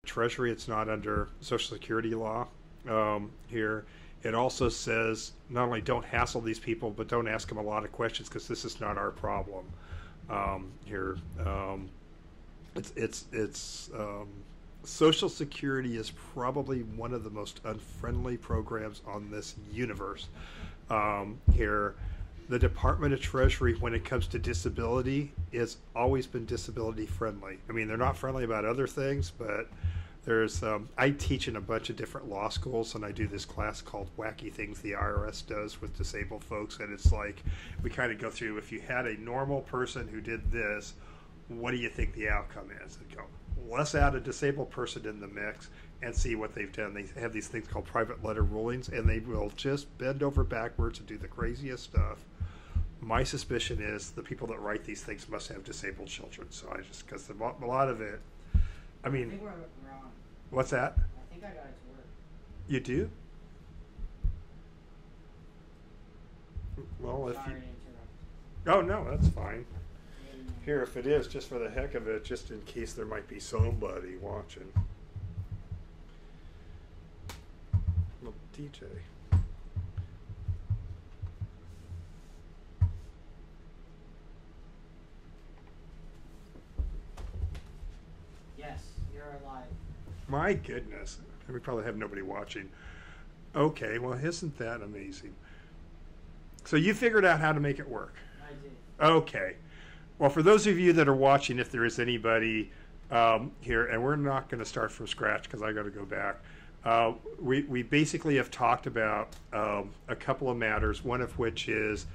Treasury. It's not under Social Security law here. It also says not only don't hassle these people, but don't ask them a lot of questions because this is not our problem here. It's Social Security is probably one of the most unfriendly programs on this universe here. The Department of Treasury, when it comes to disability, has always been disability friendly. I mean, they're not friendly about other things, but there's I teach in a bunch of different law schools, and I do this class called Wacky Things the IRS Does with Disabled Folks, and it's like we kind of go through, if you had a normal person who did this, what do you think the outcome is? And go, let's add a disabled person in the mix and see what they've done. They have these things called private letter rulings, and they will just bend over backwards and do the craziest stuff. My suspicion is the people that write these things must have disabled children. So I just, because a lot of it, I mean, I think we're wrong. What's that? I think I got it to work. You do? Well, if Sorry you. to interrupt. Oh, no, that's fine. Here, if it is, just for the heck of it, just in case there might be somebody watching. Well, DJ. Yes, you're alive. My goodness. We probably have nobody watching. Okay, well, isn't that amazing? So you figured out how to make it work. I did. Okay. Well, for those of you that are watching, if there is anybody here, and we're not going to start from scratch because I got to go back. We basically have talked about a couple of matters, one of which is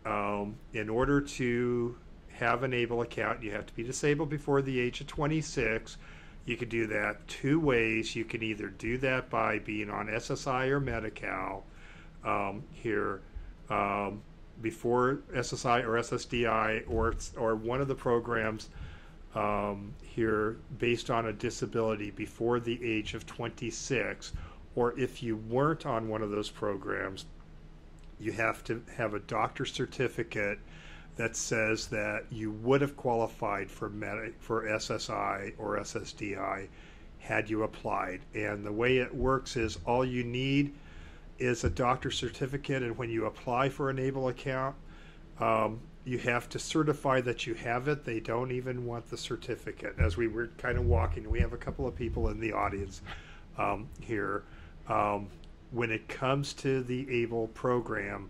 in order to have an ABLE account, you have to be disabled before the age of 26. You can do that two ways. You can either do that by being on SSI or Medi-Cal here before SSI or SSDI, or one of the programs here based on a disability before the age of 26, or if you weren't on one of those programs, you have to have a doctor's certificate that says that you would have qualified for SSI or SSDI had you applied. And the way it works is all you need is a doctor's certificate, and when you apply for an ABLE account, you have to certify that you have it. They don't even want the certificate. As we were kind of walking, we have a couple of people in the audience here. When it comes to the ABLE program,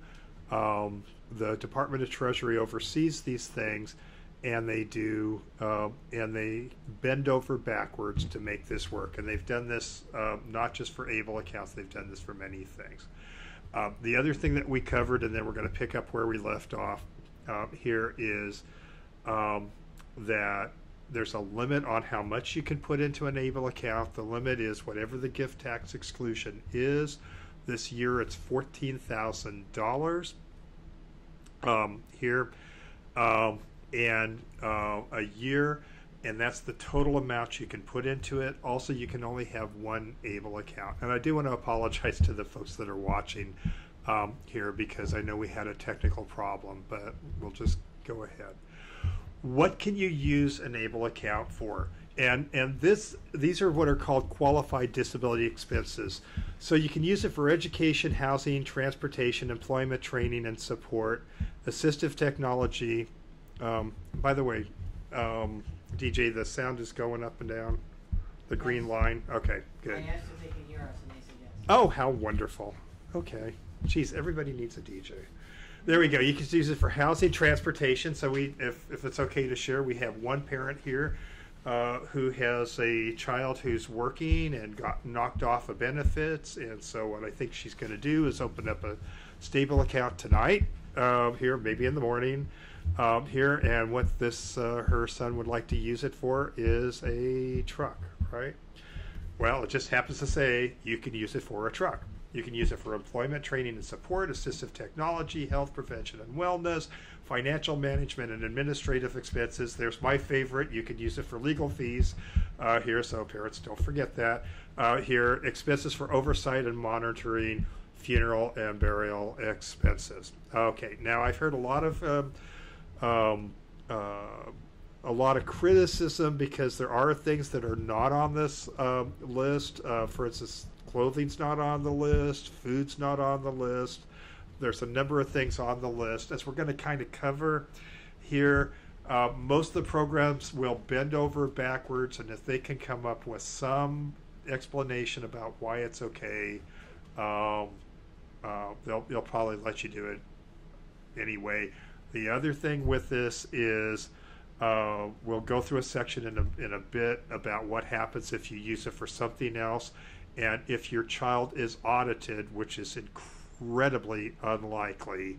the Department of Treasury oversees these things, and they do, and they bend over backwards to make this work. And they've done this not just for ABLE accounts, they've done this for many things. The other thing that we covered, and then we're going to pick up where we left off here, is that there's a limit on how much you can put into an ABLE account. The limit is whatever the gift tax exclusion is. This year it's $14,000 here, and a year, and that's the total amount you can put into it. Also, you can only have one ABLE account. And I do want to apologize to the folks that are watching here, because I know we had a technical problem, but we'll just go ahead. What can you use an ABLE account for? And these are what are called qualified disability expenses. So you can use it for education, housing, transportation, employment, training, and support, assistive technology. By the way, DJ, the sound is going up and down, the green line. Okay, good. I asked if they can hear us, and they said yes. Oh, how wonderful. Okay. Geez, everybody needs a DJ. There we go. You can use it for housing, transportation. So if it's okay to share, we have one parent here who has a child who's working and got knocked off of benefits. And so what I think she's going to do is open up a stable account tonight here, maybe in the morning here. And what this her son would like to use it for is a truck, right? Well, it just happens to say you can use it for a truck. You can use it for employment, training, and support, assistive technology, health, prevention, and wellness, financial management, and administrative expenses. There's my favorite. You can use it for legal fees here, so parents don't forget that. Here, expenses for oversight and monitoring, funeral and burial expenses. Okay, now I've heard a lot of a lot of criticism because there are things that are not on this list. For instance, clothing's not on the list, food's not on the list. There's a number of things on the list. As we're going to kind of cover here, most of the programs will bend over backwards, and if they can come up with some explanation about why it's okay, they'll probably let you do it anyway. The other thing with this is we'll go through a section in a bit about what happens if you use it for something else, and if your child is audited, which is incredibly unlikely,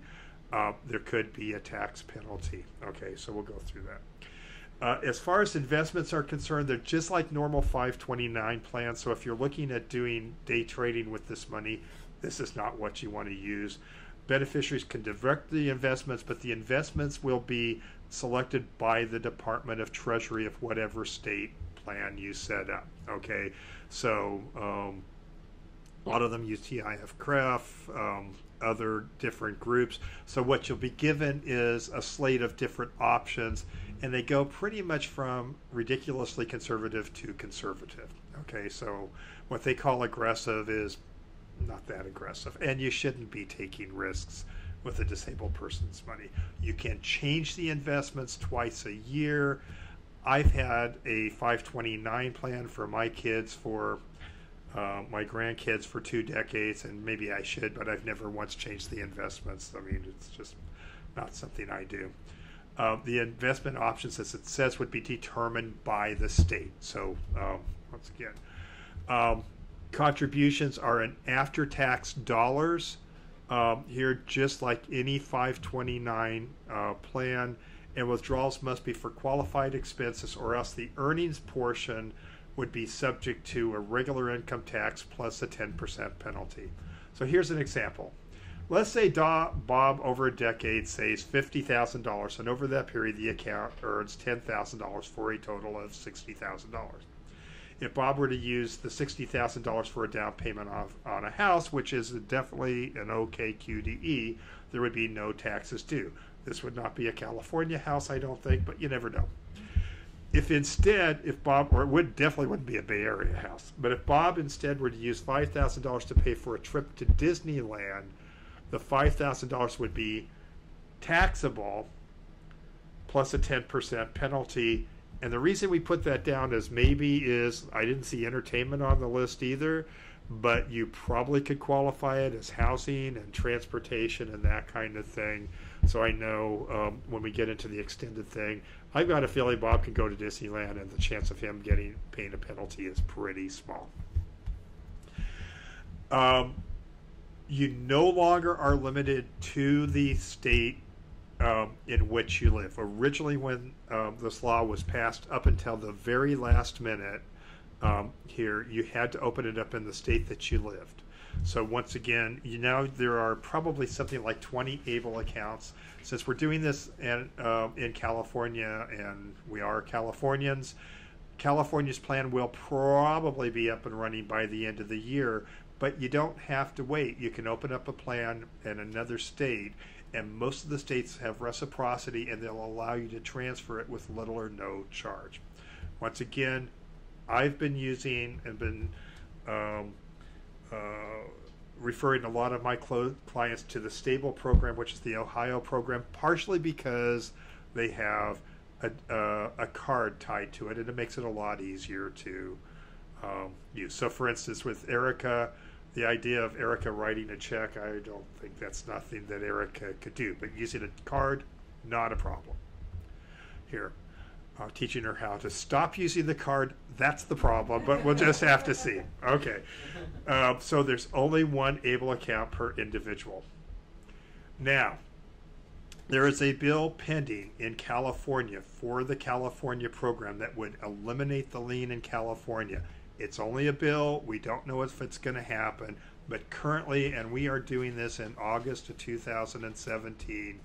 there could be a tax penalty. Okay, so we'll go through that. As far as investments are concerned, they're just like normal 529 plans. So if you're looking at doing day trading with this money, this is not what you want to use. Beneficiaries can direct the investments, but the investments will be selected by the Department of Treasury of whatever state plan you set up. Okay, so a lot of them use TIF-CREF, other different groups. So what you'll be given is a slate of different options, and they go pretty much from ridiculously conservative to conservative. Okay, so what they call aggressive is not that aggressive, and you shouldn't be taking risks with a disabled person's money. You can change the investments twice a year. I've had a 529 plan for my kids for my grandkids for 2 decades, and maybe I should, but I've never once changed the investments. I mean, it's just not something I do. The investment options, as it says, would be determined by the state. So once again, contributions are in after-tax dollars here, just like any 529 plan, and withdrawals must be for qualified expenses, or else the earnings portion would be subject to a regular income tax plus a 10% penalty. So here's an example. Let's say Bob over a decade saves $50,000, and over that period the account earns $10,000 for a total of $60,000. If Bob were to use the $60,000 for a down payment on a house, which is definitely an okay QDE, there would be no taxes due. This would not be a California house, I don't think, but you never know. If instead, or it definitely wouldn't be a Bay Area house, but if Bob instead were to use $5,000 to pay for a trip to Disneyland, the $5,000 would be taxable plus a 10% penalty. And the reason we put that down is I didn't see entertainment on the list either, but you probably could qualify it as housing and transportation and that kind of thing. So I know when we get into the extended thing, I've got a feeling Bob can go to Disneyland, and the chance of him paying a penalty is pretty small. You no longer are limited to the state in which you live. Originally, when this law was passed, up until the very last minute here, you had to open it up in the state that you lived. So once again, there are probably something like 20 ABLE accounts. Since we're doing this in California, and we are Californians, California's plan will probably be up and running by the end of the year, but you don't have to wait. You can open up a plan in another state, and most of the states have reciprocity, and they'll allow you to transfer it with little or no charge. Once again, I've been using and been referring a lot of my clients to the Stable program, which is the Ohio program, partially because they have a card tied to it, and it makes it a lot easier to use. So for instance, with Erica, the idea of Erica writing a check, I don't think that's nothing that Erica could do, but using a card, not a problem. Here, teaching her how to stop using the card, that's the problem, but we'll just have to see. Okay, so there's only one ABLE account per individual. Now, there is a bill pending in California for the California program that would eliminate the lien in California. It's only a bill. We don't know if it's going to happen, but currently, and we are doing this in August of 2017,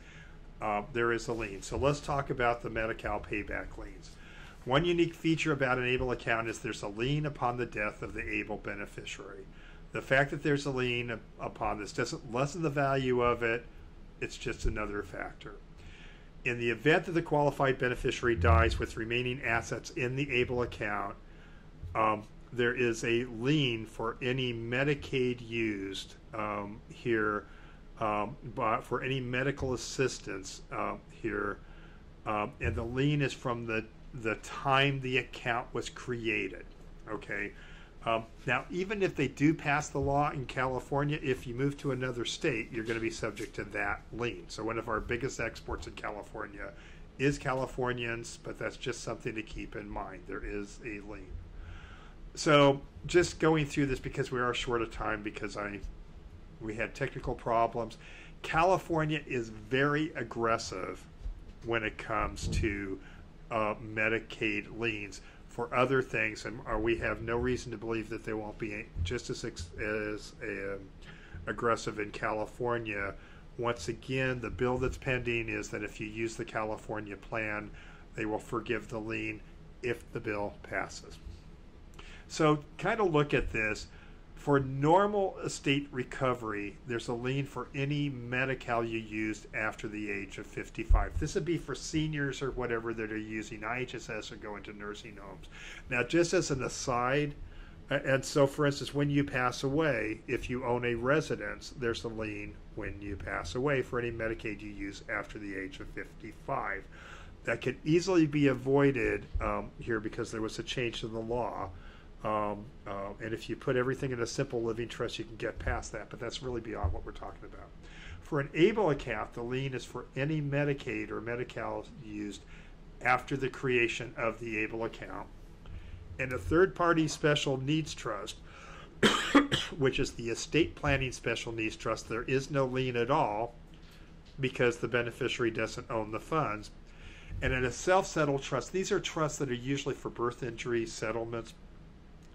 there is a lien. So let's talk about the Medicaid Payback liens. One unique feature about an ABLE account is there's a lien upon the death of the ABLE beneficiary. The fact that there's a lien upon this doesn't lessen the value of it. It's just another factor. In the event that the qualified beneficiary dies with remaining assets in the ABLE account, there is a lien for any Medicaid used here, but for any medical assistance here, and the lien is from the time the account was created. Okay. Now, even if they do pass the law in California, if you move to another state, you're going to be subject to that lien. So one of our biggest exports in California is Californians, but that's just something to keep in mind. There is a lien. So just going through this because we are short of time because we had technical problems. California is very aggressive when it comes to Medicaid liens for other things, and we have no reason to believe that they won't be just as aggressive in California. Once again, the bill that's pending is that if you use the California plan, they will forgive the lien if the bill passes. So kind of look at this. For normal estate recovery, there's a lien for any Medi-Cal you used after the age of 55. This would be for seniors or whatever that are using IHSS or going to nursing homes. Now, just as an aside, and so for instance, when you pass away, if you own a residence, there's a lien when you pass away for any Medicaid you use after the age of 55. That could easily be avoided here because there was a change to the law. And if you put everything in a simple living trust, you can get past that, but that's really beyond what we're talking about. For an ABLE account, the lien is for any Medicaid or Medi-Cal used after the creation of the ABLE account. And a third-party special needs trust, which is the estate planning special needs trust, there is no lien at all because the beneficiary doesn't own the funds. And in a self-settled trust, these are trusts that are usually for birth injury settlements,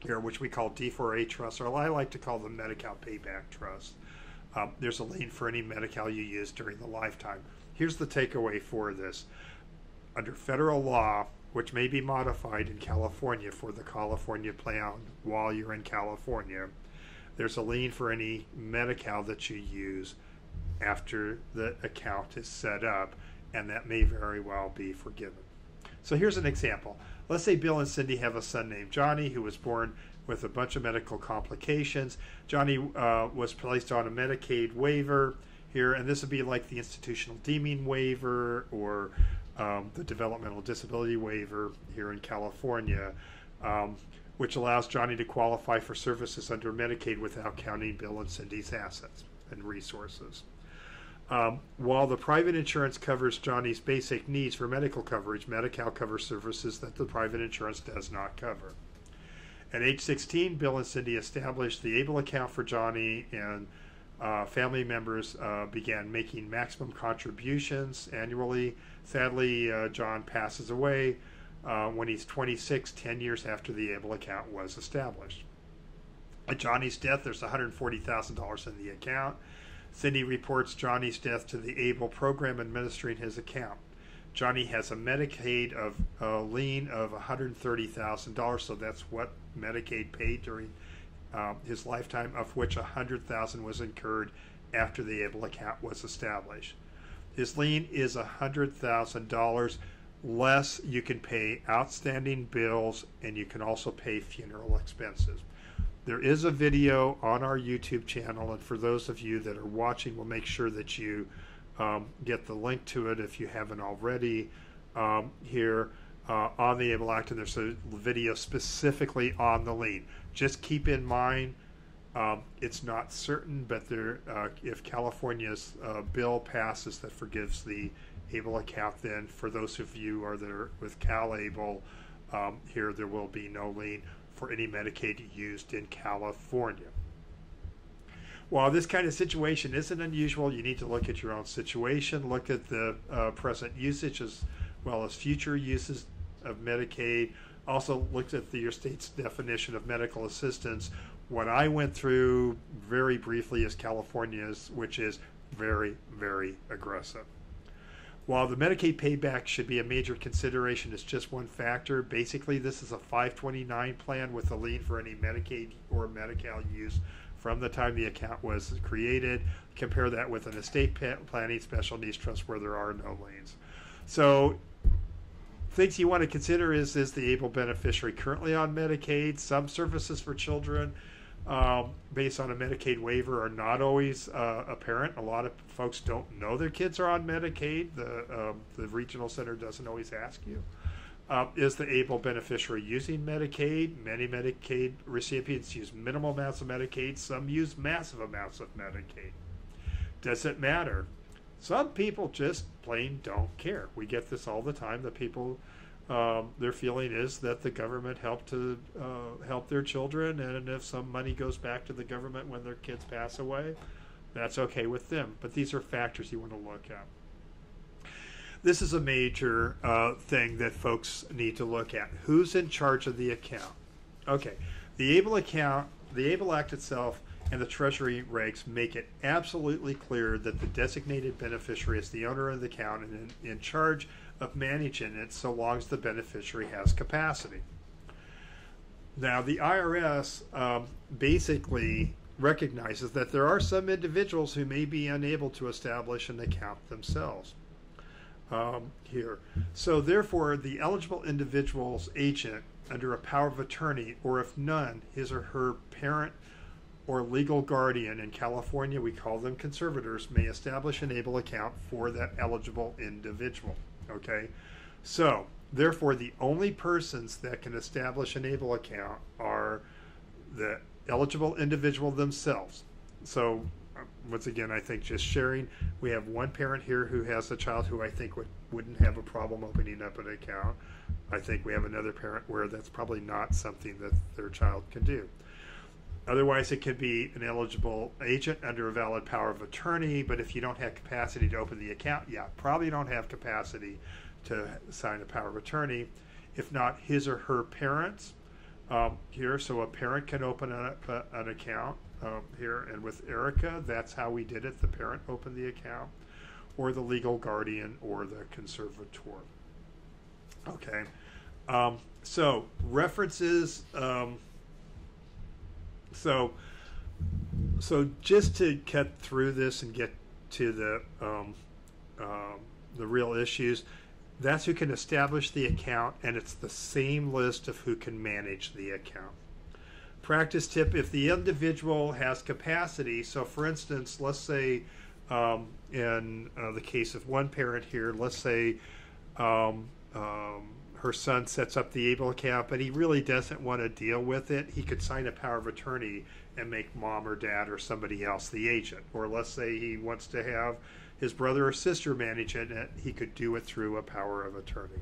here, which we call D4A trusts, or I like to call them Medicaid Payback trusts. There's a lien for any Medi-Cal you use during the lifetime. Here's the takeaway for this. Under federal law, which may be modified in California for the California plan while you're in California, there's a lien for any Medi-Cal that you use after the account is set up, and that may very well be forgiven. So here's an example. Let's say Bill and Cindy have a son named Johnny who was born with a bunch of medical complications. Johnny was placed on a Medicaid waiver here, and this would be like the institutional deeming waiver or the developmental disability waiver here in California, which allows Johnny to qualify for services under Medicaid without counting Bill and Cindy's assets and resources. While the private insurance covers Johnny's basic needs for medical coverage, Medi-Cal covers services that the private insurance does not cover. At age 16, Bill and Cindy established the ABLE account for Johnny, and family members began making maximum contributions annually. Sadly, John passes away when he's 26, 10 years after the ABLE account was established. At Johnny's death, there's $140,000 in the account. Cindy reports Johnny's death to the ABLE program administering his account. Johnny has a Medicaid lien of $130,000, so that's what Medicaid paid during his lifetime, of which $100,000 was incurred after the ABLE account was established. His lien is $100,000 less. You can pay outstanding bills, and you can also pay funeral expenses. There is a video on our YouTube channel, and for those of you that are watching, we'll make sure that you get the link to it if you haven't already here on the ABLE Act, and there's a video specifically on the lien. Just keep in mind, it's not certain, but if California's bill passes that forgives the ABLE account, then for those of you that are with CalABLE, here there will be no lien for any Medicaid used in California. While this kind of situation isn't unusual, you need to look at your own situation, look at the present usage as well as future uses of Medicaid. Also look at your state's definition of medical assistance. What I went through very briefly is California's, which is very, very aggressive. While the Medicaid payback should be a major consideration, it's just one factor. Basically, this is a 529 plan with a lien for any Medicaid or Medi-Cal use from the time the account was created. Compare that with an estate planning special needs trust where there are no liens. So things you want to consider is the able beneficiary currently on Medicaid? Some services for children based on a Medicaid waiver are not always apparent. A lot of folks don't know their kids are on Medicaid. The regional center doesn't always ask you. Is the able beneficiary using Medicaid? Many Medicaid recipients use minimal amounts of Medicaid. Some use massive amounts of Medicaid. Does it matter? Some people just plain don't care. We get this all the time. The people, their feeling is that the government helped help their children, and if some money goes back to the government when their kids pass away, that's okay with them. But these are factors you want to look at. This is a major thing that folks need to look at. Who's in charge of the account? Okay, the ABLE account, the ABLE Act itself, and the Treasury regs make it absolutely clear that the designated beneficiary is the owner of the account and in charge of managing it so long as the beneficiary has capacity. Now, the IRS basically recognizes that there are some individuals who may be unable to establish an account themselves here. So therefore, the eligible individual's agent under a power of attorney, or if none, his or her parent or legal guardian, in California we call them conservators, may establish an ABLE account for that eligible individual. Okay, so therefore the only persons that can establish an ABLE account are the eligible individual themselves. So once again, I think just sharing, we have one parent here who has a child who I think wouldn't have a problem opening up an account. I think we have another parent where that's probably not something that their child can do. Otherwise, it could be an eligible agent under a valid power of attorney, but if you don't have capacity to open the account, yeah, probably don't have capacity to sign a power of attorney. If not, his or her parents here, so a parent can open an account here, and with Erica, that's how we did it. The parent opened the account, or the legal guardian, or the conservator. Okay, so references. So just to cut through this and get to the real issues, that's who can establish the account, and it's the same list of who can manage the account. Practice tip: if the individual has capacity, so for instance, let's say in the case of one parent here, let's say her son sets up the ABLE account, but he really doesn't want to deal with it, he could sign a power of attorney and make mom or dad or somebody else the agent. Or let's say he wants to have his brother or sister manage it, and he could do it through a power of attorney.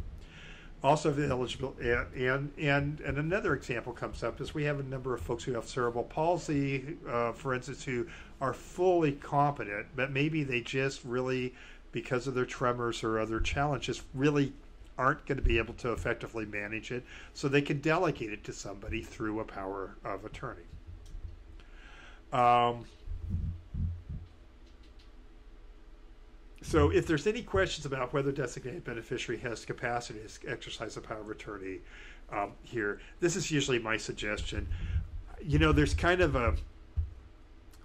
Also, the eligible, and another example comes up is we have a number of folks who have cerebral palsy, for instance, who are fully competent, but maybe they just really, because of their tremors or other challenges, really aren't going to be able to effectively manage it, so they can delegate it to somebody through a power of attorney. So if there's any questions about whether designated beneficiary has capacity to exercise a power of attorney here, this is usually my suggestion. You know, there's kind of a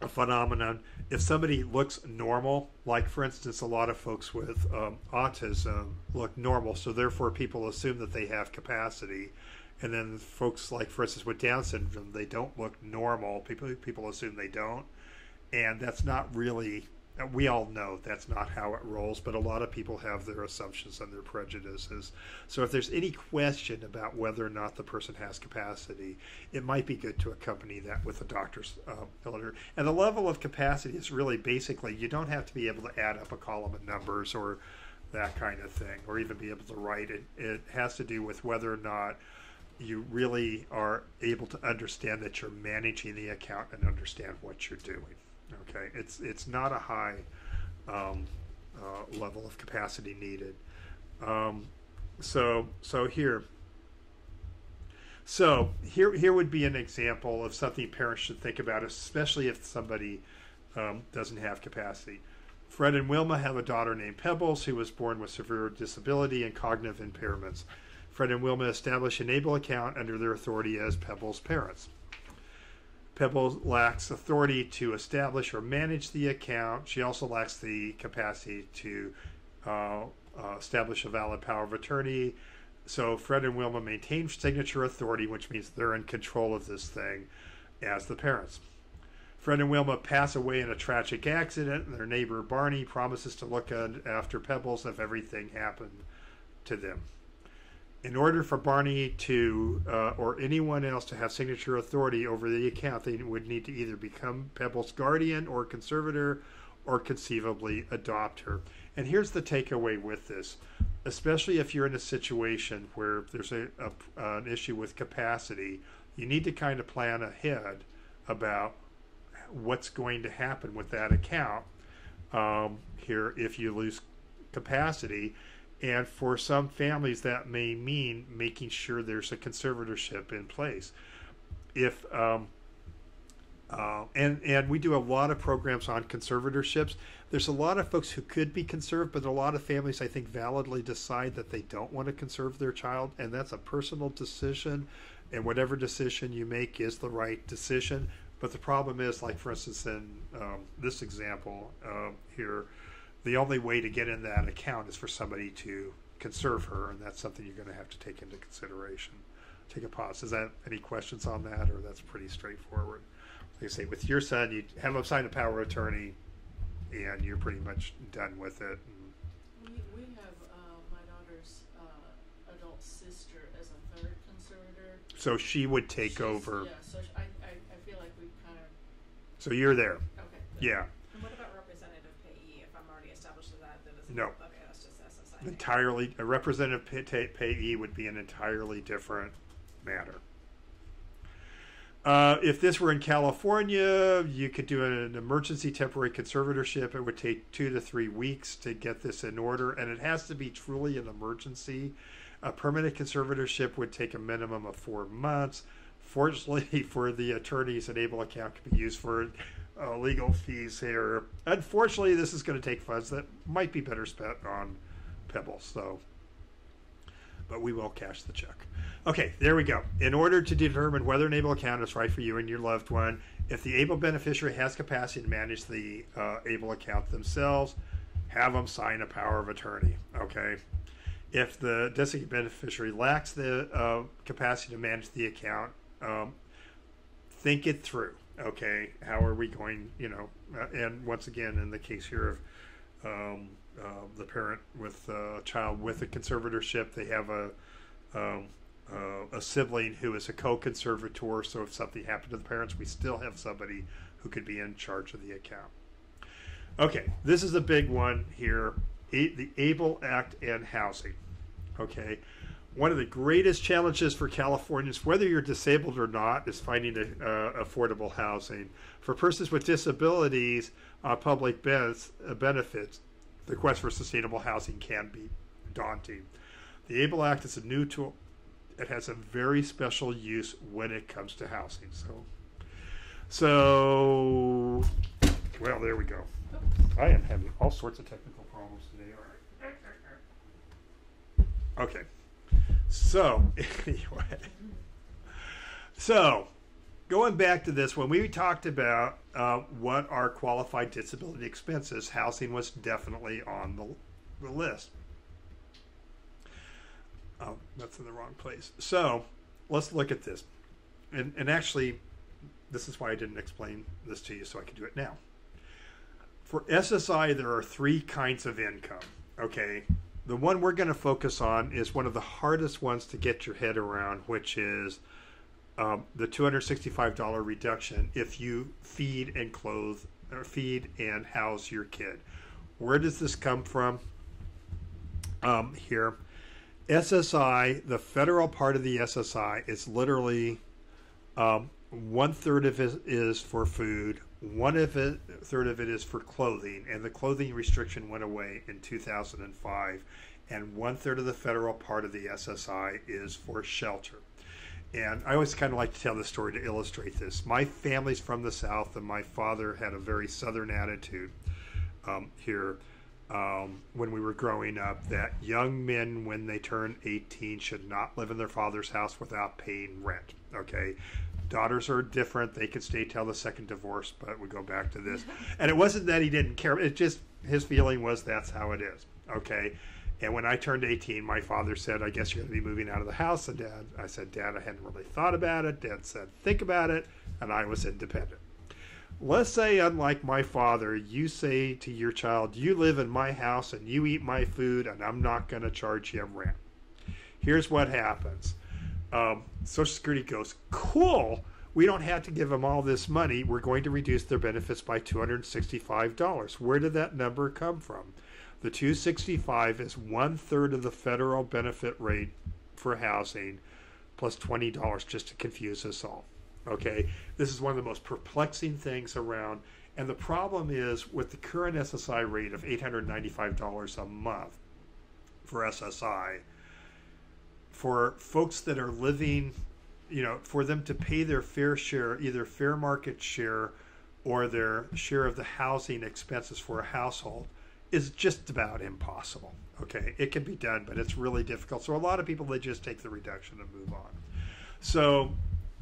phenomenon. If somebody looks normal, like for instance, a lot of folks with autism look normal, so therefore people assume that they have capacity. And then folks like, for instance, with Down syndrome, they don't look normal. People assume they don't. And that's not really, we all know that's not how it rolls, but a lot of people have their assumptions and their prejudices. So if there's any question about whether or not the person has capacity, it might be good to accompany that with a doctor's letter. And the level of capacity is really basically, you don't have to be able to add up a column of numbers or that kind of thing, or even be able to write it. It has to do with whether or not you really are able to understand that you're managing the account and understand what you're doing. Okay, it's not a high level of capacity needed. So here would be an example of something parents should think about, especially if somebody doesn't have capacity. Fred and Wilma have a daughter named Pebbles who was born with severe disability and cognitive impairments. Fred and Wilma established an ABLE account under their authority as Pebbles' parents. Pebbles lacks authority to establish or manage the account. She also lacks the capacity to establish a valid power of attorney. So Fred and Wilma maintain signature authority, which means they're in control of this thing as the parents. Fred and Wilma pass away in a tragic accident, and their neighbor Barney promises to look after Pebbles if everything happened to them. In order for Barney to, or anyone else to have signature authority over the account, they would need to either become Pebbles' guardian or conservator, or conceivably adopt her. And here's the takeaway with this, especially if you're in a situation where there's an issue with capacity, you need to kind of plan ahead about what's going to happen with that account here if you lose capacity. And for some families, that may mean making sure there's a conservatorship in place. If and we do a lot of programs on conservatorships. There's a lot of folks who could be conserved, but a lot of families, I think, validly decide that they don't want to conserve their child, and that's a personal decision. And whatever decision you make is the right decision. But the problem is, like for instance, in this example here, the only way to get in that account is for somebody to conserve her, and that's something you're going to have to take into consideration. Take a pause. Is that any questions on that, or that's pretty straightforward? Like I say, with your son, you have him sign a power of attorney, and you're pretty much done with it. We have my daughter's adult sister as a third conservator. So she would take over. Yeah, so I feel like we kind of... So you're there. Okay. Yeah. And what about representative payee? If I'm already established as that doesn't... No. Okay, that's just SSI. Entirely, a representative payee would be an entirely different matter. If this were in California, you could do an emergency temporary conservatorship. It would take 2 to 3 weeks to get this in order, and it has to be truly an emergency. A permanent conservatorship would take a minimum of 4 months. Fortunately for the attorneys, an ABLE account can be used for legal fees here. Unfortunately, this is going to take funds that might be better spent on Pebbles, so. But we will cash the check. Okay, there we go. In order to determine whether an ABLE account is right for you and your loved one, if the ABLE beneficiary has capacity to manage the ABLE account themselves, have them sign a power of attorney. Okay. If the designated beneficiary lacks the capacity to manage the account, think it through. Okay, how are we going? And once again, in the case here of the parent with a child with a conservatorship, they have a sibling who is a co-conservator, so if something happened to the parents, we still have somebody who could be in charge of the account. Okay, this is a big one here, the ABLE Act and housing. Okay, one of the greatest challenges for Californians, whether you're disabled or not, is finding affordable housing. For persons with disabilities on public benefits, the quest for sustainable housing can be daunting. The ABLE Act is a new tool. It has a very special use when it comes to housing. So well, there we go. I am having all sorts of technical problems today. All right. Okay. So, anyway. So, going back to this, when we talked about what are qualified disability expenses, housing was definitely on the list. Oh, that's in the wrong place. So, let's look at this. And actually, this is why I didn't explain this to you, so I can do it now. For SSI, there are 3 kinds of income. Okay. The one we're going to focus on is one of the hardest ones to get your head around, which is the $265 reduction if you feed and clothe or feed and house your kid. Where does this come from? Here, SSI, the federal part of the SSI is literally 1/3 of it is for food, 1/3 of it is for clothing, and the clothing restriction went away in 2005, and 1/3 of the federal part of the SSI is for shelter. And I always kind of like to tell this story to illustrate this. My family's from the South, and my father had a very Southern attitude here when we were growing up, that young men, when they turn 18, should not live in their father's house without paying rent. Okay. Daughters are different. They could stay till the second divorce, but we go back to this. And it wasn't that he didn't care. It just, his feeling was that's how it is. Okay. And when I turned 18, my father said, I guess you're going to be moving out of the house. And I said, Dad, I hadn't really thought about it. Dad said, think about it. And I was independent. Let's say, unlike my father, you say to your child, you live in my house and you eat my food and I'm not going to charge you rent. Here's what happens. Social Security goes, cool. We don't have to give them all this money. We're going to reduce their benefits by $265. Where did that number come from? The $265 is 1/3 of the federal benefit rate for housing plus $20 just to confuse us all. Okay, this is one of the most perplexing things around. And the problem is with the current SSI rate of $895 a month for SSI, for folks that are living, for them to pay their fair share, either fair market share or their share of the housing expenses for a household, is just about impossible. Okay, it can be done, but it's really difficult. So a lot of people, they just take the reduction and move on. So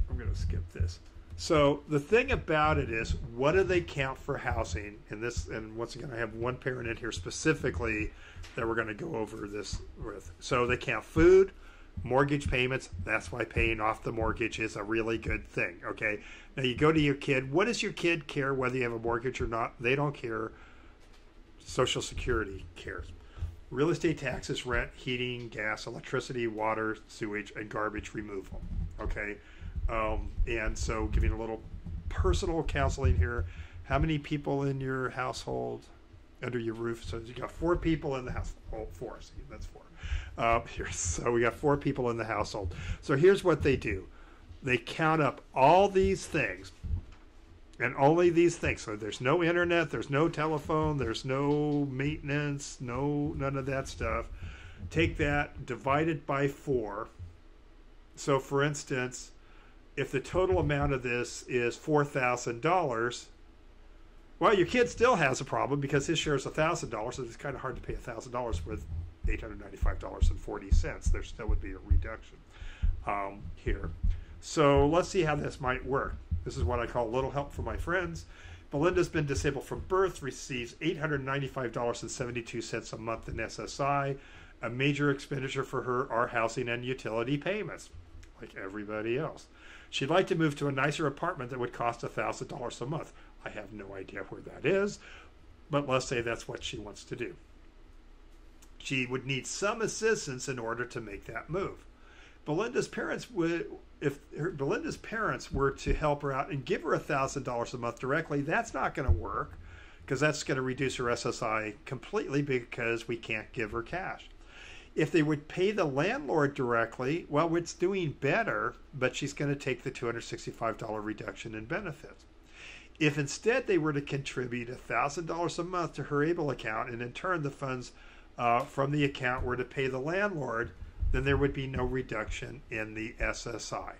I'm going to skip this. So the thing about it is, what do they count for housing in this? And once again, I have one parent in here specifically that we're going to go over this with. So they count food, mortgage payments. That's why paying off the mortgage is a really good thing. Okay, now you go to your kid. What does your kid care whether you have a mortgage or not? They don't care. Social Security cares. Real estate taxes, rent, heating, gas, electricity, water, sewage, and garbage removal. Okay, and so giving a little personal counseling here. How many people in your household under your roof? So you got 4 people in the household. Oh, 4. See, that's 4. So we got 4 people in the household. So here's what they do. They count up all these things. And only these things. So there's no internet, there's no telephone, there's no maintenance, none of that stuff. Take that, divide it by 4. So for instance, if the total amount of this is $4,000, well, your kid still has a problem because his share is $1,000, so it's kind of hard to pay $1,000 with $895.40. There still would be a reduction here. So let's see how this might work. This is what I call a little help for my friends. Belinda's been disabled from birth, receives $895.72 a month in SSI. A major expenditure for her are housing and utility payments, like everybody else. She'd like to move to a nicer apartment that would cost $1,000 a month. I have no idea where that is, but let's say that's what she wants to do. She would need some assistance in order to make that move. Belinda's parents would, Belinda's parents were to help her out and give her $1,000 a month directly, that's not going to work because that's going to reduce her SSI completely because we can't give her cash. If they would pay the landlord directly, well, it's doing better, but she's going to take the $265 reduction in benefits. If instead they were to contribute $1,000 a month to her ABLE account, and in turn the funds from the account were to pay the landlord, then there would be no reduction in the SSI,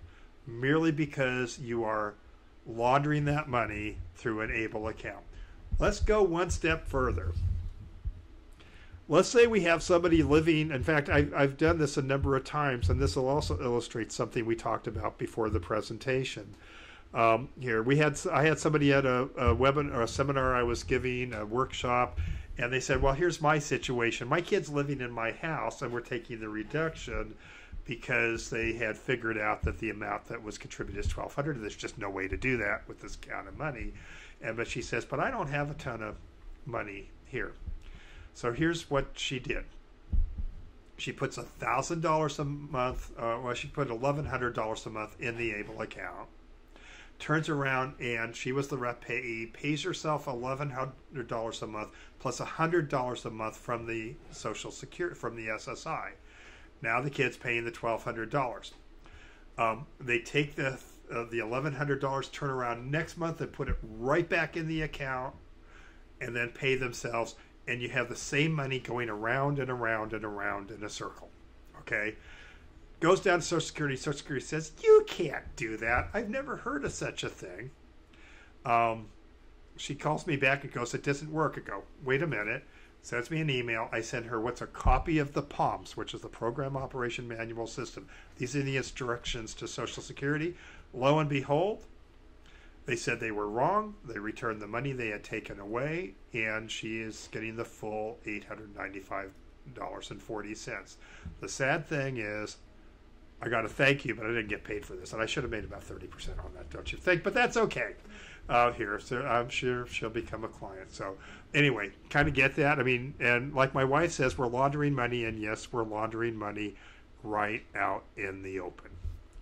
merely because you are laundering that money through an ABLE account. Let's go one step further. Let's say we have somebody living, in fact, I've done this a number of times, and this will also illustrate something we talked about before the presentation. Here, I had somebody at a webinar or a seminar I was giving, a workshop, and they said, well, here's my situation. My kid's living in my house, and we're taking the reduction because they had figured out that the amount that was contributed is $1,200. There's just no way to do that with this kind of money. But she says, but I don't have a ton of money here. So here's what she did. She puts $1,000 a month, she put $1,100 a month in the ABLE account. Turns around and she was the rep payee, pays herself $1,100 a month plus $100 a month from the Social Security, from the SSI. Now the kid's paying the $1,200. They take the $1,100, turn around next month and put it right back in the account, and then pay themselves. And you have the same money going around and around and around in a circle. Okay. Goes down to Social Security. Social Security says, you can't do that. I've never heard of such a thing. She calls me back and goes, it doesn't work. I go, wait a minute. Sends me an email. I send her what's a copy of the POMS, which is the Program Operation Manual System. These are the instructions to Social Security. Lo and behold, they said they were wrong. They returned the money they had taken away, and she is getting the full $895 $7.40. The sad thing is, I got to thank you, but I didn't get paid for this, and I should have made about 30% on that, don't you think? But that's okay. Here, so I'm sure she'll become a client. So anyway, kind of get that. I mean, and like my wife says, we're laundering money, and yes, we're laundering money right out in the open.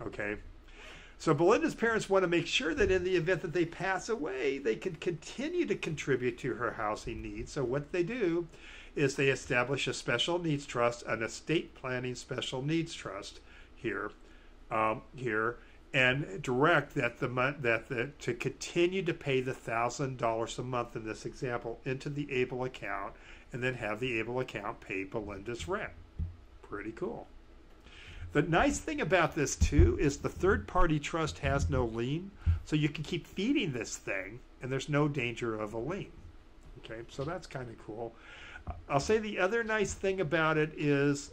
Okay. So Belinda's parents want to make sure that in the event that they pass away, they can continue to contribute to her housing needs. So what they do is they establish a special needs trust, an estate planning special needs trust here, and direct that to continue to pay the $1,000 a month in this example into the ABLE account, and then have the ABLE account pay Belinda's rent. Pretty cool. The nice thing about this too is the third-party trust has no lien, so you can keep feeding this thing, and there's no danger of a lien. Okay, so that's kind of cool. I'll say the other nice thing about it is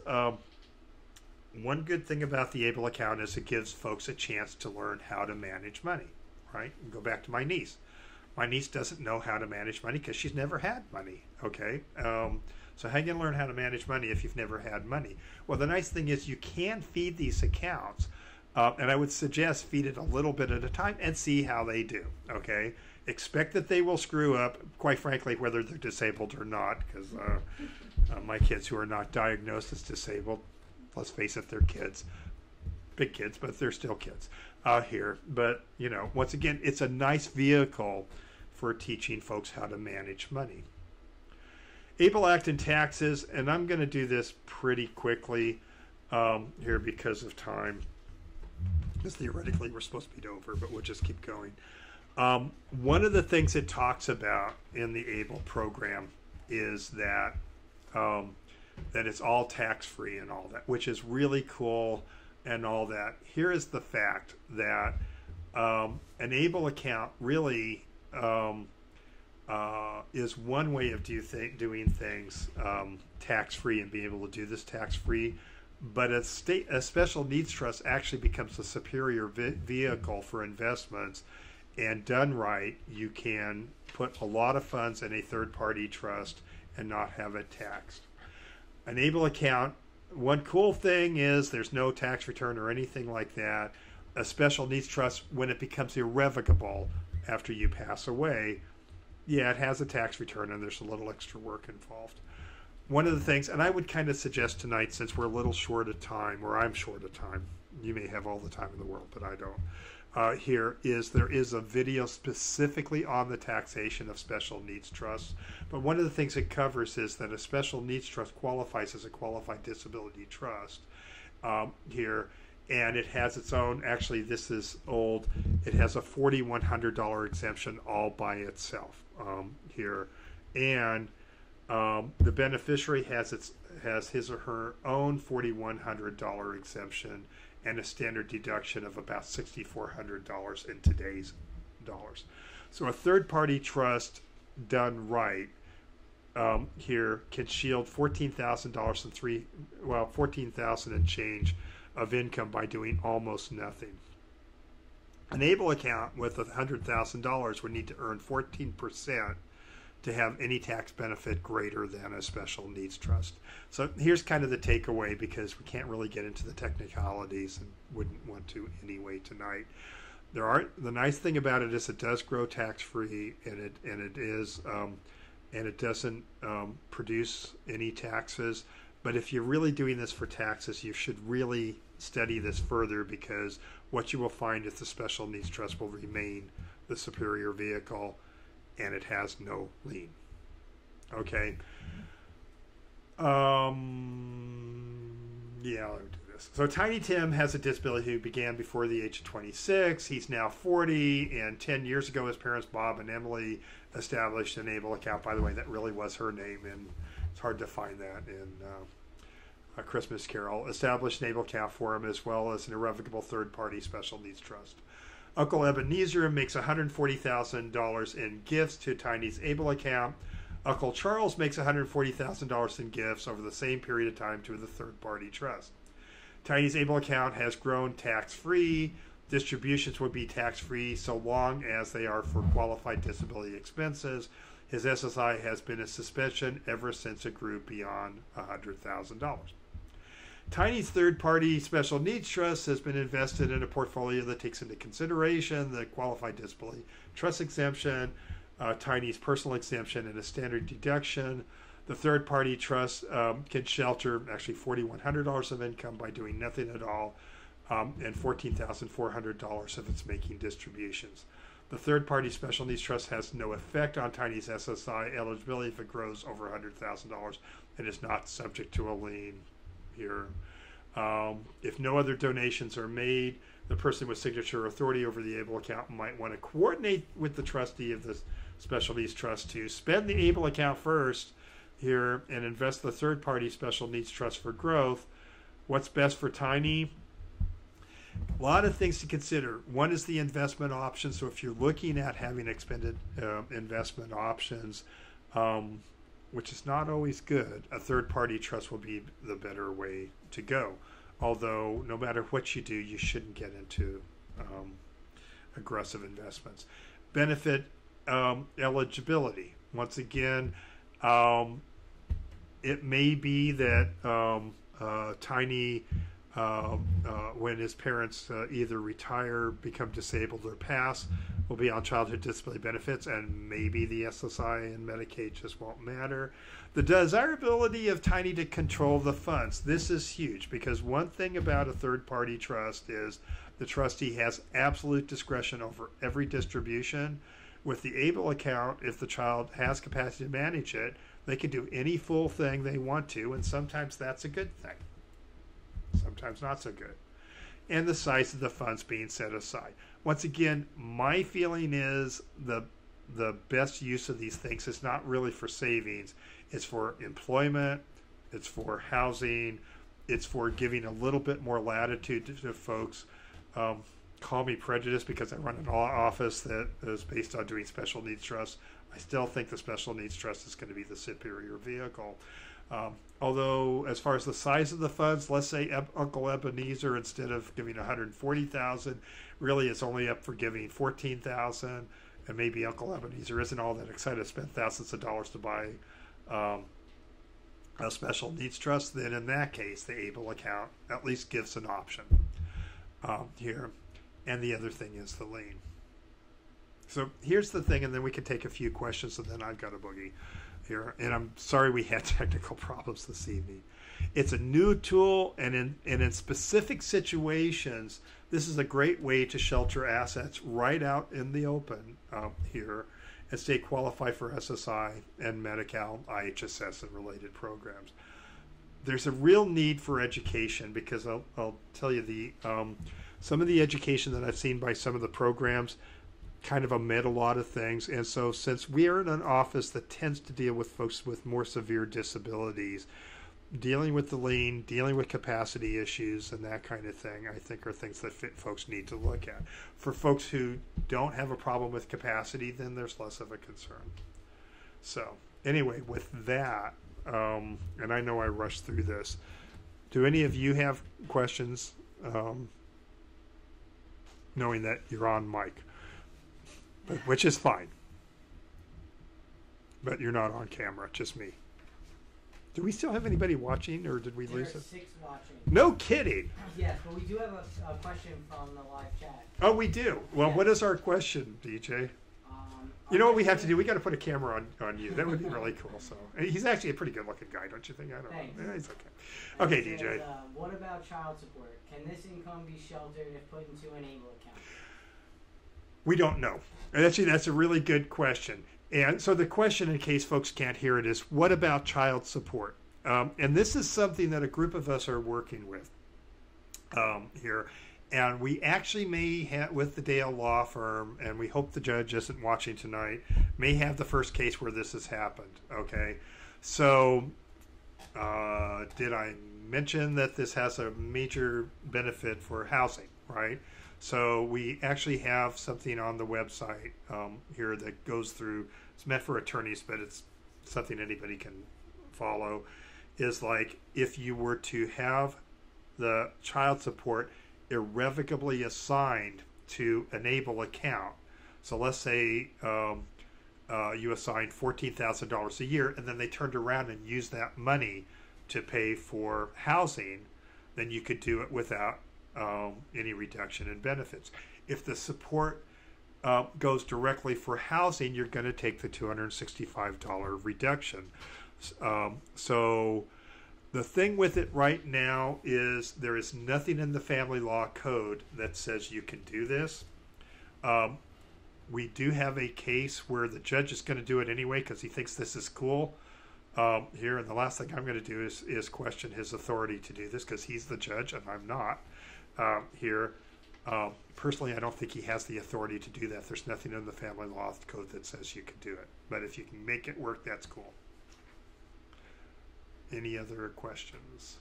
one good thing about the ABLE account is it gives folks a chance to learn how to manage money, right? And go back to my niece. My niece doesn't know how to manage money because she's never had money, okay? So how are you going to learn how to manage money if you've never had money? Well, the nice thing is you can feed these accounts, and I would suggest feed it a little bit at a time and see how they do, okay? Expect that they will screw up, quite frankly, whether they're disabled or not, because my kids who are not diagnosed as disabled, let's face it, they're kids. Big kids, but they're still kids here. But, you know, once again, it's a nice vehicle for teaching folks how to manage money. ABLE Act and taxes, and I'm going to do this pretty quickly here because of time. Because theoretically we're supposed to be over, but we'll just keep going. One of the things it talks about in the ABLE program is that that it's all tax-free and all that, which is really cool and all that. Here is the fact that an ABLE account really is one way of doing things tax-free and being able to do this tax-free, but a special needs trust actually becomes a superior vehicle for investments, and done right, you can put a lot of funds in a third-party trust and not have it taxed. An ABLE account, one cool thing is there's no tax return or anything like that. A special needs trust, when it becomes irrevocable after you pass away, yeah, it has a tax return and there's a little extra work involved. One of the things, and I would kind of suggest tonight, since we're a little short of time, or I'm short of time, you may have all the time in the world, but I don't. Here is there is a video specifically on the taxation of special needs trusts. But one of the things it covers is that a special needs trust qualifies as a qualified disability trust here. And it has its own, actually this is old, it has a $4,100 exemption all by itself here. And the beneficiary has his or her own $4,100 exemption and a standard deduction of about $6,400 in today's dollars. So a third-party trust done right here can shield $14,000 and $14,000 and change of income by doing almost nothing. An ABLE account with $100,000 would need to earn 14% to have any tax benefit greater than a special needs trust. So here's kind of the takeaway, because we can't really get into the technicalities and wouldn't want to anyway tonight. The nice thing about it is it does grow tax-free, and it doesn't produce any taxes. But if you're really doing this for taxes, you should really study this further, because what you will find is the special needs trust will remain the superior vehicle, and it has no lien. Okay. Yeah, I'll do this. So Tiny Tim has a disability who began before the age of 26. He's now 40, and 10 years ago his parents, Bob and Emily, established an ABLE account. By the way, that really was her name, and it's hard to find that in A Christmas Carol. Established an ABLE account for him, as well as an irrevocable third-party special needs trust. Uncle Ebenezer makes $140,000 in gifts to Tiny's ABLE account. Uncle Charles makes $140,000 in gifts over the same period of time to the third-party trust. Tiny's ABLE account has grown tax-free. Distributions would be tax-free so long as they are for qualified disability expenses. His SSI has been in suspension ever since it grew beyond $100,000. Tiny's third-party special needs trust has been invested in a portfolio that takes into consideration the qualified disability trust exemption, Tiny's personal exemption, and a standard deduction. The third-party trust can shelter actually $4,100 of income by doing nothing at all, and $14,400 if it's making distributions. The third-party special needs trust has no effect on Tiny's SSI eligibility if it grows over $100,000 and is not subject to a lien here. If no other donations are made, the person with signature authority over the ABLE account might want to coordinate with the trustee of the special needs trust to spend the ABLE account first here and invest the third-party special needs trust for growth. What's best for Tiny? A lot of things to consider. One is the investment option. So if you're looking at having expended investment options, which is not always good, a third-party trust will be the better way to go. Although no matter what you do, you shouldn't get into aggressive investments. Benefit eligibility. Once again, it may be that Tiny, when his parents either retire, become disabled, or pass, will be on childhood disability benefits, and maybe the SSI and Medicaid just won't matter. The desirability of Tiny to control the funds. This is huge because one thing about a third-party trust is the trustee has absolute discretion over every distribution. With the ABLE account, if the child has capacity to manage it, they can do any full thing they want to, and sometimes that's a good thing. Sometimes not so good. And the size of the funds being set aside. Once again, my feeling is the best use of these things is not really for savings. It's for employment. It's for housing. It's for giving a little bit more latitude to folks. Call me prejudiced because I run an office that is based on doing special needs trusts. I still think the special needs trust is going to be the superior vehicle. Although, as far as the size of the funds, let's say Uncle Ebenezer, instead of giving $140,000, really it's only up for giving $14,000, and maybe Uncle Ebenezer isn't all that excited to spend thousands of dollars to buy a special needs trust. Then, in that case, the ABLE account at least gives an option here. And the other thing is the lien. So here's the thing, and then we can take a few questions, and then I've got a boogie here. And I'm sorry we had technical problems this evening. It's a new tool, and in specific situations, this is a great way to shelter assets right out in the open here and stay qualified for SSI and Medi-Cal, IHSS, and related programs. There's a real need for education because I'll tell you some of the education that I've seen by some of the programs kind of omit a lot of things. And so since we are in an office that tends to deal with folks with more severe disabilities, dealing with the lien, dealing with capacity issues and that kind of thing, I think are things that folks need to look at. For folks who don't have a problem with capacity, then there's less of a concern. So anyway, with that, and I know I rushed through this, do any of you have questions? Knowing that you're on mic, which is fine. But you're not on camera, just me. Do we still have anybody watching, or did we lose it? There are 6 watching. No kidding. Yes, but we do have a question from the live chat. Oh, we do. Well, Yeah. what is our question, DJ? You know what we have to do? We got to put a camera on you. That would be really cool. So he's actually a pretty good-looking guy, don't you think? I don't Thanks. know. Yeah, he's okay. Okay, It DJ. says, what about child support? Can this income be sheltered if put into an ABLE account? We don't know. And actually, that's a really good question. And so the question, in case folks can't hear it, is what about child support? And this is something that a group of us are working with here. And we actually may have, with the Dale Law Firm, and we hope the judge isn't watching tonight, may have the first case where this has happened. Okay. So did I mention that this has a major benefit for housing, right? So we actually have something on the website here that goes through, it's meant for attorneys, but it's something anybody can follow, is like if you were to have the child support irrevocably assigned to an ABLE account. So let's say you assign $14,000 a year, and then they turned around and used that money to pay for housing, then you could do it without any reduction in benefits. If the support goes directly for housing, you're going to take the $265 reduction. So the thing with it right now is there is nothing in the family law code that says you can do this. We do have a case where the judge is going to do it anyway because he thinks this is cool here. And the last thing I'm going to do is question his authority to do this because he's the judge and I'm not here. Personally, I don't think he has the authority to do that. There's nothing in the family law code that says you can do it. But if you can make it work, that's cool. Any other questions?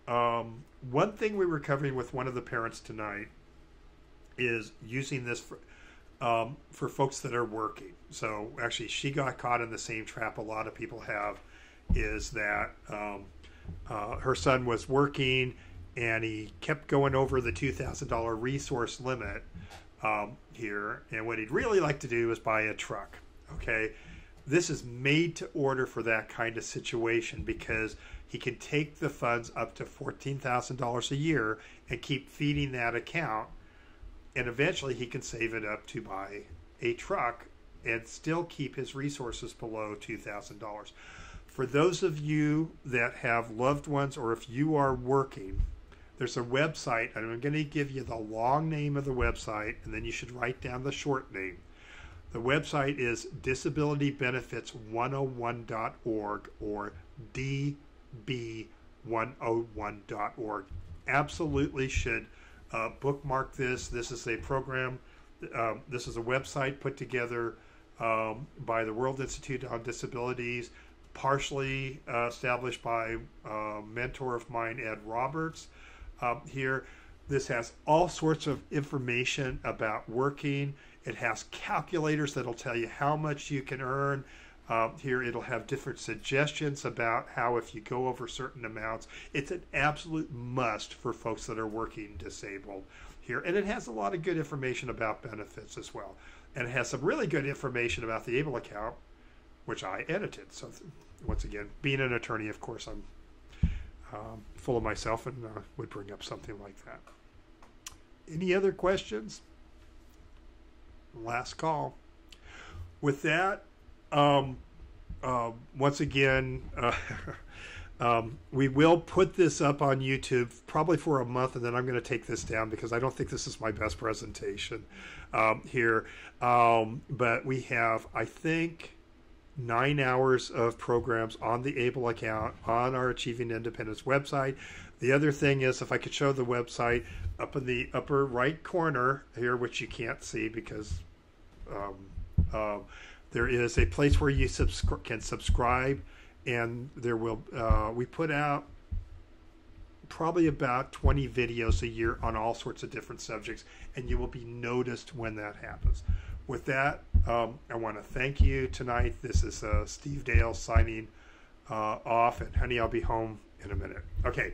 One thing we were covering with one of the parents tonight is using this for folks that are working. So actually, she got caught in the same trap a lot of people have, is that her son was working and he kept going over the $2,000 resource limit here. And what he'd really like to do is buy a truck. Okay. This is made to order for that kind of situation because he can take the funds up to $14,000 a year and keep feeding that account. And eventually he can save it up to buy a truck and still keep his resources below $2,000. For those of you that have loved ones or if you are working, there's a website, and I'm going to give you the long name of the website, and then you should write down the short name. The website is disabilitybenefits101.org or db101.org. Absolutely should bookmark this. This is a program, this is a website put together by the World Institute on Disabilities, partially established by a mentor of mine, Ed Roberts. Here, this has all sorts of information about working. It has calculators that'll tell you how much you can earn. Here, it'll have different suggestions about how if you go over certain amounts. It's an absolute must for folks that are working disabled here. And it has a lot of good information about benefits as well. And it has some really good information about the ABLE account, which I edited. So once again, being an attorney, of course, I'm full of myself and would bring up something like that. Any other questions? Last call. With that, once again, we will put this up on YouTube probably for a month, and then I'm going to take this down because I don't think this is my best presentation here. But we have, I think, 9 hours of programs on the ABLE account on our Achieving Independence website. The other thing is, if I could show the website up in the upper right corner here, which you can't see because there is a place where you can subscribe, and there will we put out probably about 20 videos a year on all sorts of different subjects, and you will be noticed when that happens. With that, I want to thank you tonight. This is Steve Dale signing off, and honey, I'll be home in a minute. Okay,